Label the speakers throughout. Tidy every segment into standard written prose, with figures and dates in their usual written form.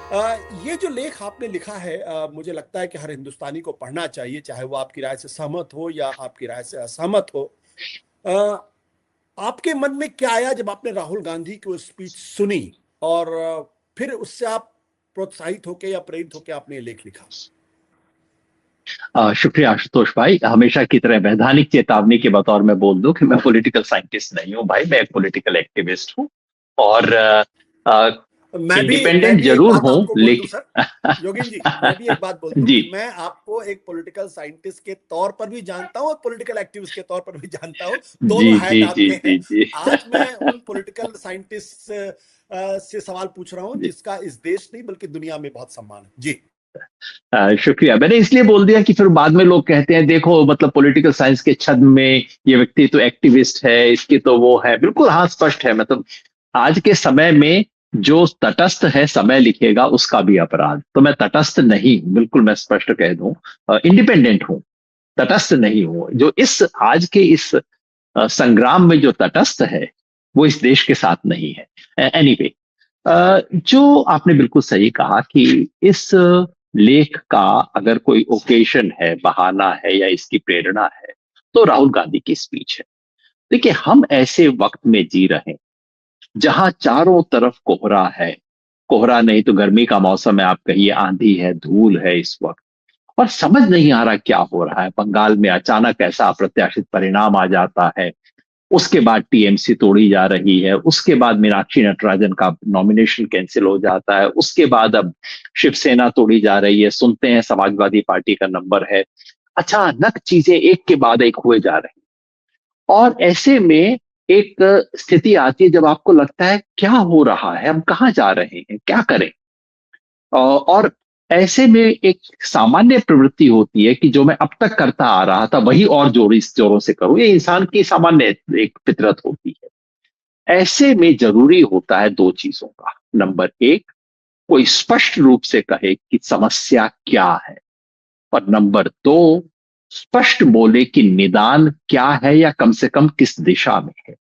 Speaker 1: ये जो लेख आपने लिखा है, मुझे लगता है कि हर हिंदुस्तानी को पढ़ना चाहिए, चाहे वो आपकी राय से सहमत हो या आपकी राय से असहमत हो। अ, आपके मन में क्या आया जब आपने राहुल गांधी की वो स्पीच सुनी, और फिर उससे आप प्रोत्साहित होके या प्रेरित होके आपने ये लेख लिखा?
Speaker 2: शुक्रिया आशुतोष भाई। हमेशा की तरह वैधानिक चेतावनी के बतौर में बोल दूं कि मैं पॉलिटिकल साइंटिस्ट नहीं हूं भाई, मैं एक पॉलिटिकल एक्टिविस्ट हूं। और
Speaker 1: मैं
Speaker 2: इंडिपेंडेंट
Speaker 1: भी एक
Speaker 2: जरूर
Speaker 1: बात
Speaker 2: हूं
Speaker 1: आपको बोल दूं सर,
Speaker 2: लेकिन
Speaker 1: योगेन जी, मैं भी एक बात बोल दूं
Speaker 2: जी
Speaker 1: कि मैं आपको एक पॉलिटिकल साइंटिस्ट के तौर पर भी जानता हूं और पॉलिटिकल एक्टिविस्ट के तौर पर भी जानता हूं।
Speaker 2: जी
Speaker 1: दोनों हैट
Speaker 2: जी जी
Speaker 1: आपके
Speaker 2: जी
Speaker 1: हैं।
Speaker 2: जी
Speaker 1: आज मैं उन पॉलिटिकल साइंटिस्ट से सवाल पूछ रहा हूं
Speaker 2: जी।
Speaker 1: जिसका इस देश नहीं बल्कि दुनिया में बहुत सम्मान है जी।
Speaker 2: शुक्रिया। मैंने इसलिए बोल दिया कि फिर बाद में लोग कहते हैं देखो मतलब पॉलिटिकल साइंस के छद में ये व्यक्ति तो एक्टिविस्ट है, इसकी तो वो है। बिल्कुल हाँ, स्पष्ट है। मतलब आज के समय में जो तटस्थ है समय लिखेगा उसका भी अपराध। तो मैं तटस्थ नहीं हूं, बिल्कुल मैं स्पष्ट कह दूं। इंडिपेंडेंट हूं, तटस्थ नहीं हूं। जो इस आज के इस संग्राम में जो तटस्थ है वो इस देश के साथ नहीं है। एनीवे, जो आपने बिल्कुल सही कहा कि इस लेख का अगर कोई ओकेशन है, बहाना है या इसकी प्रेरणा है, तो राहुल गांधी की स्पीच है। देखिए, हम ऐसे वक्त में जी रहे हैं जहां चारों तरफ कोहरा है। कोहरा नहीं तो गर्मी का मौसम है, आप कहिए आंधी है, धूल है इस वक्त। और समझ नहीं आ रहा क्या हो रहा है। बंगाल में अचानक ऐसा अप्रत्याशित परिणाम आ जाता है, उसके बाद टीएमसी तोड़ी जा रही है, उसके बाद मीनाक्षी नटराजन का नॉमिनेशन कैंसिल हो जाता है, उसके बाद अब शिवसेना तोड़ी जा रही है, सुनते हैं समाजवादी पार्टी का नंबर है। अचानक चीजें एक के बाद एक हुए जा रही हैं। और ऐसे में एक स्थिति आती है जब आपको लगता है क्या हो रहा है, हम कहाँ जा रहे हैं, क्या करें। और ऐसे में एक सामान्य प्रवृत्ति होती है कि जो मैं अब तक करता आ रहा था वही और जोरों से करूं। ये इंसान की सामान्य एक फितरत होती है। ऐसे में जरूरी होता है दो चीजों का। नंबर एक, कोई स्पष्ट रूप से कहे कि समस्या क्या है। और नंबर दो, स्पष्ट बोले कि निदान क्या है या कम से कम किस दिशा में है।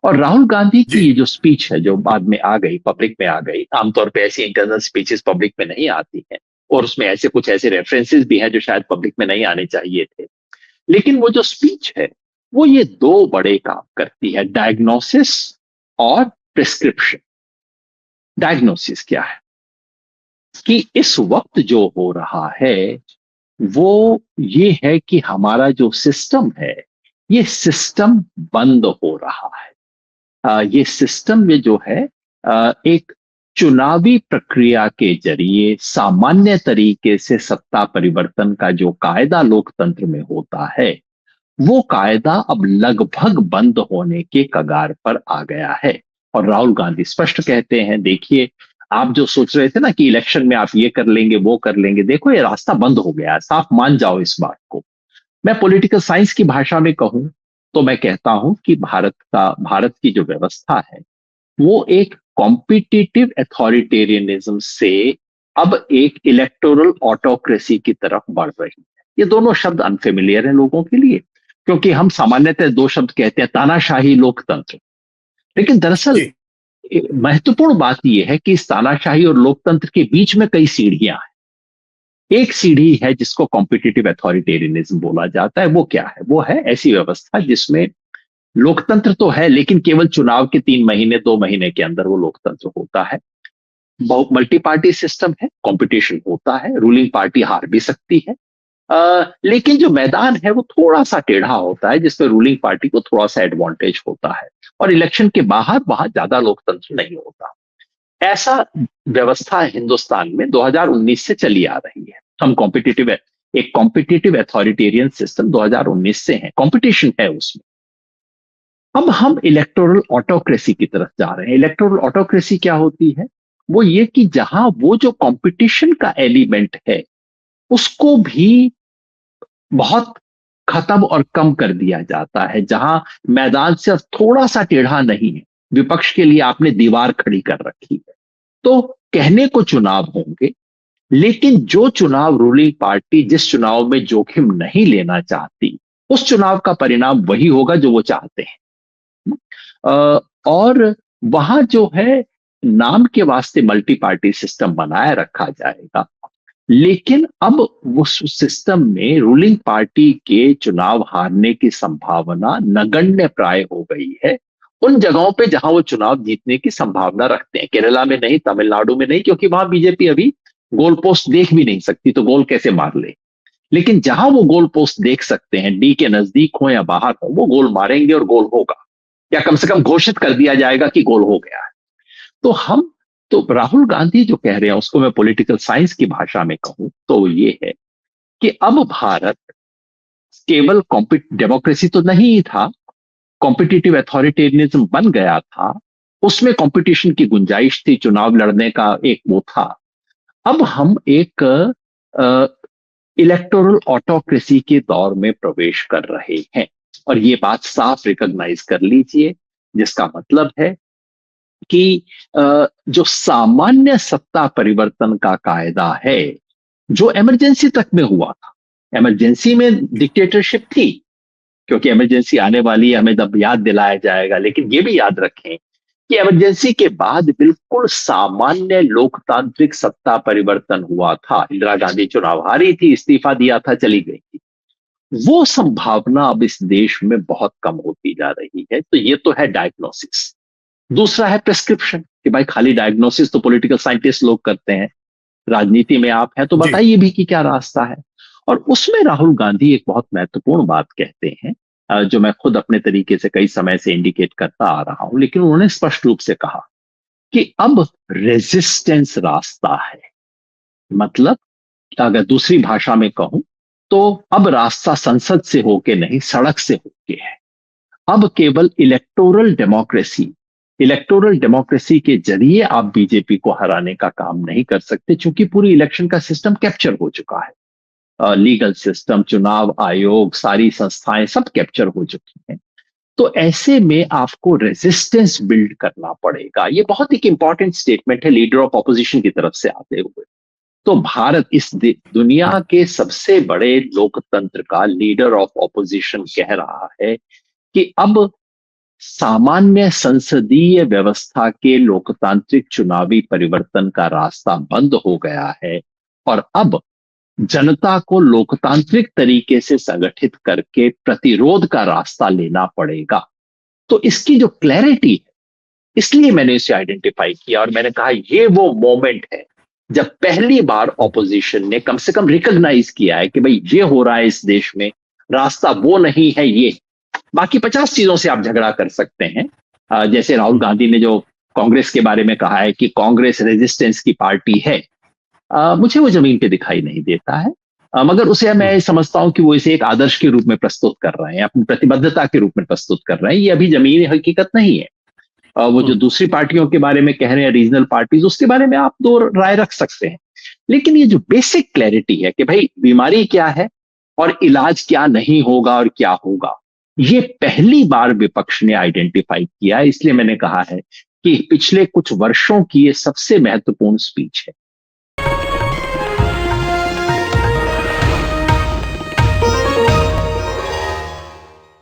Speaker 2: और राहुल गांधी
Speaker 1: जी
Speaker 2: की ये जो स्पीच है जो बाद में आ गई, पब्लिक में आ गई, आमतौर पे ऐसी इंटरनल स्पीचेस पब्लिक में नहीं आती हैं। और उसमें ऐसे कुछ ऐसे रेफरेंसेस भी हैं जो शायद पब्लिक में नहीं आने चाहिए थे। लेकिन वो जो स्पीच है वो ये दो बड़े काम करती है, डायग्नोसिस और प्रिस्क्रिप्शन। डायग्नोसिस क्या है कि इस वक्त जो हो रहा है वो ये है कि हमारा जो सिस्टम है ये सिस्टम बंद हो रहा है। ये सिस्टम में जो है एक चुनावी प्रक्रिया के जरिए सामान्य तरीके से सत्ता परिवर्तन का जो कायदा लोकतंत्र में होता है वो कायदा अब लगभग बंद होने के कगार पर आ गया है। और राहुल गांधी स्पष्ट कहते हैं, देखिए आप जो सोच रहे थे ना कि इलेक्शन में आप ये कर लेंगे वो कर लेंगे, देखो ये रास्ता बंद हो गया है, साफ मान जाओ इस बात को। मैं पॉलिटिकल साइंस की भाषा में कहूं तो मैं कहता हूं कि भारत की जो व्यवस्था है वो एक कॉम्पिटिटिव अथॉरिटेरियनिज्म से अब एक इलेक्टोरल ऑटोक्रेसी की तरफ बढ़ रही है। ये दोनों शब्द अनफेमिलियर हैं लोगों के लिए, क्योंकि हम सामान्यतः दो शब्द कहते हैं, तानाशाही, लोकतंत्र। लेकिन दरअसल
Speaker 1: जी
Speaker 2: महत्वपूर्ण बात यह है कि इस तानाशाही और लोकतंत्र के बीच में कई सीढ़ियां हैं। एक सीढ़ी है जिसको कॉम्पिटिटिव अथॉरिटेरियनिज्म बोला जाता है। वो क्या है? वो है ऐसी व्यवस्था जिसमें लोकतंत्र तो है लेकिन केवल चुनाव के 3 महीने 2 महीने के अंदर वो लोकतंत्र होता है। मल्टी पार्टी सिस्टम है, कंपटीशन होता है, रूलिंग पार्टी हार भी सकती है। लेकिन जो मैदान है वो थोड़ा सा टेढ़ा होता है जिसमें रूलिंग पार्टी को थोड़ा सा एडवांटेज होता है। और इलेक्शन के बाहर वहां ज्यादा लोकतंत्र नहीं होता। ऐसा व्यवस्था हिंदुस्तान में 2019 से चली आ रही है। हम कॉम्पिटिटिव एक कॉम्पिटिटिव अथॉरिटेरियन सिस्टम 2019 से है, कंपटीशन है उसमें। अब हम इलेक्टोरल ऑटोक्रेसी की तरफ जा रहे हैं। इलेक्टोरल ऑटोक्रेसी क्या होती है? वो ये कि जहां वो जो कंपटीशन का एलिमेंट है उसको भी बहुत खत्म और कम कर दिया जाता है। जहां मैदान सिर्फ थोड़ा सा टेढ़ा नहीं है, विपक्ष के लिए आपने दीवार खड़ी कर रखी है। तो कहने को चुनाव होंगे, लेकिन जो चुनाव रूलिंग पार्टी जिस चुनाव में जोखिम नहीं लेना चाहती, उस चुनाव का परिणाम वही होगा जो वो चाहते हैं। और वहां जो है नाम के वास्ते मल्टी पार्टी सिस्टम बनाए रखा जाएगा, लेकिन अब उस सिस्टम में रूलिंग पार्टी के चुनाव हारने की संभावना नगण्य प्राय हो गई है उन जगहों पे जहां वो चुनाव जीतने की संभावना रखते हैं। केरला में नहीं, तमिलनाडु में नहीं, क्योंकि वहां बीजेपी अभी गोल पोस्ट देख भी नहीं सकती, तो गोल कैसे मार ले। लेकिन जहां वो गोल पोस्ट देख सकते हैं, डी के नजदीक हो या बाहर हो, वो गोल मारेंगे और गोल होगा, या कम से कम घोषित कर दिया जाएगा कि गोल हो गया है। तो राहुल गांधी जो कह रहे हैं, उसको मैं पॉलिटिकल साइंस की भाषा में कहूं तो ये है कि अब भारत केवल डेमोक्रेसी तो नहीं था, कॉम्पिटिटिव अथॉरिटेरियनिज्म बन गया था, उसमें कंपटीशन की गुंजाइश थी, चुनाव लड़ने का एक वो था। अब हम एक इलेक्टोरल ऑटोक्रेसी के दौर में प्रवेश कर रहे हैं, और ये बात साफ रिकॉग्नाइज कर लीजिए, जिसका मतलब है कि जो सामान्य सत्ता परिवर्तन का कायदा है, जो इमरजेंसी तक में हुआ था, इमरजेंसी में डिक्टेटरशिप थी, क्योंकि इमरजेंसी आने वाली है, हमें तब याद दिलाया जाएगा, लेकिन ये भी याद रखें कि इमरजेंसी के बाद बिल्कुल सामान्य लोकतांत्रिक सत्ता परिवर्तन हुआ था। इंदिरा गांधी चुनाव हारी थी, इस्तीफा दिया था, चली गई थी। वो संभावना अब इस देश में बहुत कम होती जा रही है। तो ये तो है डायग्नोसिस। दूसरा है प्रिस्क्रिप्शन, कि भाई खाली डायग्नोसिस तो पॉलिटिकल साइंटिस्ट लोग करते हैं, राजनीति में आप हैं तो
Speaker 1: जी।
Speaker 2: बताइए भी कि क्या रास्ता है। और उसमें राहुल गांधी एक बहुत महत्वपूर्ण बात कहते हैं, जो मैं खुद अपने तरीके से कई समय से इंडिकेट करता आ रहा हूं, लेकिन उन्होंने स्पष्ट रूप से कहा कि अब रेजिस्टेंस रास्ता है। मतलब अगर दूसरी भाषा में कहूं तो अब रास्ता संसद से होके नहीं, सड़क से होके है। अब केवल इलेक्टोरल डेमोक्रेसी के जरिए आप बीजेपी को हराने का काम नहीं कर सकते, क्योंकि पूरी इलेक्शन का सिस्टम कैप्चर हो चुका है। लीगल सिस्टम, चुनाव आयोग, सारी संस्थाएं सब कैप्चर हो चुकी हैं। तो ऐसे में आपको रेजिस्टेंस बिल्ड करना पड़ेगा। ये बहुत एक इंपॉर्टेंट स्टेटमेंट है लीडर ऑफ ऑपोजिशन की तरफ से आते हुए। तो भारत इस दुनिया के सबसे बड़े लोकतंत्र का लीडर ऑफ ऑपोजिशन कह रहा है कि अब सामान्य संसदीय व्यवस्था के लोकतांत्रिक चुनावी परिवर्तन का रास्ता बंद हो गया है, और अब जनता को लोकतांत्रिक तरीके से संगठित करके प्रतिरोध का रास्ता लेना पड़ेगा। तो इसकी जो क्लैरिटी है, इसलिए मैंने इसे आइडेंटिफाई किया और मैंने कहा ये वो मोमेंट है जब पहली बार ऑपोजिशन ने कम से कम रिकॉग्नाइज किया है कि भाई ये हो रहा है इस देश में, रास्ता वो नहीं है ये। बाकी 50 चीजों से आप झगड़ा कर सकते हैं, जैसे राहुल गांधी ने जो कांग्रेस के बारे में कहा है कि कांग्रेस रेजिस्टेंस की पार्टी है, मुझे वो जमीन पे दिखाई नहीं देता है। मगर उसे मैं समझता हूं कि वो इसे एक आदर्श के रूप में प्रस्तुत कर रहे हैं, अपनी प्रतिबद्धता के रूप में प्रस्तुत कर रहे हैं। ये अभी जमीनी हकीकत नहीं है। वो जो दूसरी पार्टियों के बारे में कह रहे हैं, रीजनल पार्टीज, उसके बारे में आप दो राय रख सकते हैं। लेकिन ये जो बेसिक क्लैरिटी है कि भाई बीमारी क्या है और इलाज क्या नहीं होगा और क्या होगा, ये पहली बार विपक्ष ने आइडेंटिफाई किया है। इसलिए मैंने कहा है कि पिछले कुछ वर्षों की ये सबसे महत्वपूर्ण स्पीच है।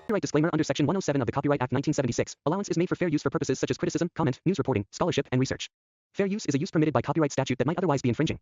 Speaker 3: Copyright disclaimer under Section 107 of the Copyright Act 1976. Allowance is made for fair use for purposes such as criticism, comment, news reporting, scholarship, and research. Fair use is a use permitted by copyright statute that might otherwise be infringing.